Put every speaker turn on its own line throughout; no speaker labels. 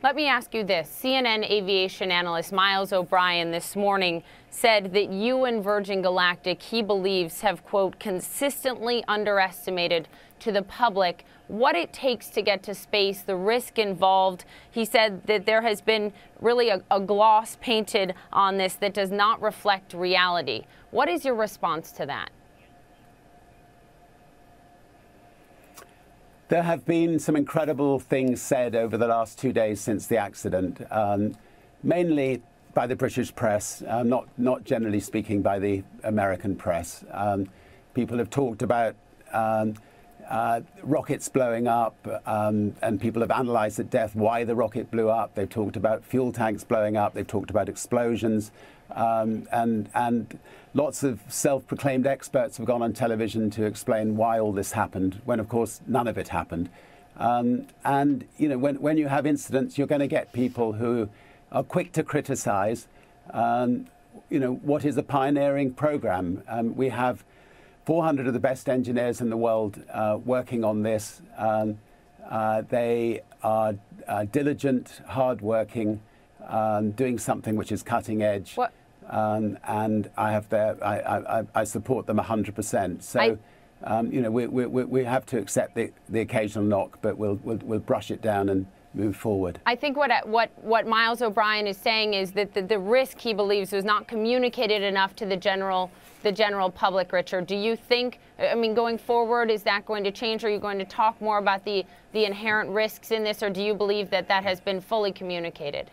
Let me ask you this. CNN aviation analyst Miles O'Brien this morning said that you and Virgin Galactic, he believes, have, quote, consistently underestimated to the public what it takes to get to space, the risk involved. He said that there has been really a gloss painted on this that does not reflect reality. What is your response to that?
There have been some incredible things said over the last 2 days since the accident, mainly by the British press, not generally speaking by the American press. People have talked about rockets blowing up, and people have analysed at depth why the rocket blew up. They've talked about fuel tanks blowing up. They've talked about explosions. And lots of self-proclaimed experts have gone on television to explain why all this happened, when, of course, none of it happened. And, you know, when you have incidents, you're going to get people who are quick to criticise, you know, what is a pioneering program. We have 400 of the best engineers in the world working on this. They are diligent, hard-working, doing something which is cutting edge.
What?
And I support them 100%. So, you know, we have to accept the occasional knock, but we'll brush it down and move forward.
I think what Miles O'Brien is saying is that the risk, he believes, was not communicated enough to the general public. Richard, do you think, I mean, going forward, is that going to change? Are you going to talk more about the inherent risks in this, or do you believe that has been fully communicated?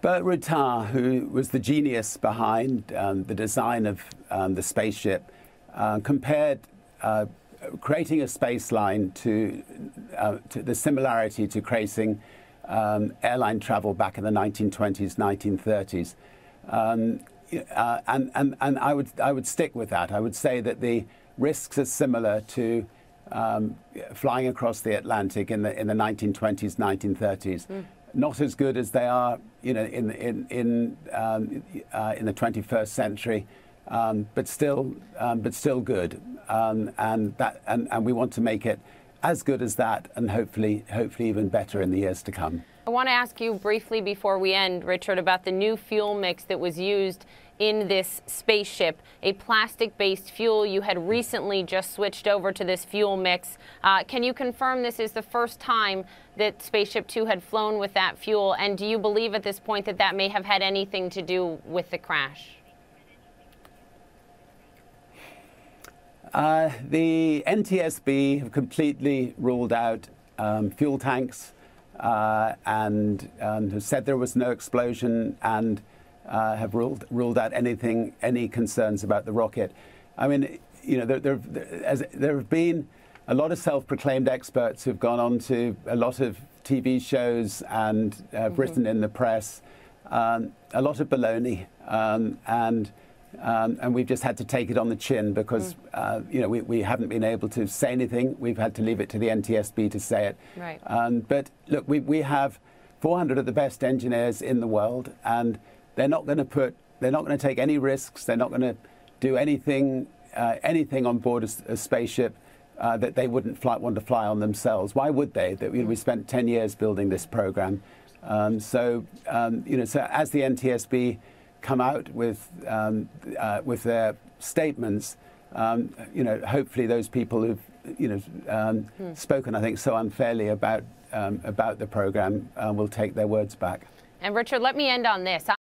Burt Rutan, who was the genius behind the design of the spaceship, compared creating a space line to the similarity to creating airline travel back in the 1920s, 1930s. And I would stick with that. I would say that the risks are similar to flying across the Atlantic in the 1920s, 1930s. Not as good as they are, you know, in the 21st century, but still good. And we want to make it as good as that, and hopefully even better in the years to come.
I want to ask you briefly before we end, Richard, about the new fuel mix that was used in this spaceship, a plastic-based fuel. You had recently just switched over to this fuel mix. Can you confirm this is the first time that SpaceShipTwo had flown with that fuel? And do you believe at this point that may have had anything to do with the crash?
The NTSB have completely ruled out fuel tanks and have said there was no explosion, and have ruled out any concerns about the rocket. I mean, you know, there have been a lot of self-proclaimed experts who've gone on to a lot of TV shows and written in the press, a lot of baloney, and we've just had to take it on the chin because you know, we haven't been able to say anything. We've had to leave it to the NTSB to say it.
Right.
But look, we have 400 of the best engineers in the world, and they're not going to take any risks. They're not going to do anything on board a spaceship that they wouldn't want to fly on themselves. Why would they? We spent 10 years building this program. So you know, so as the NTSB come out with their statements, you know, hopefully those people who've, you know, spoken, I think, so unfairly about the program will take their words back.
And Richard, let me end on this.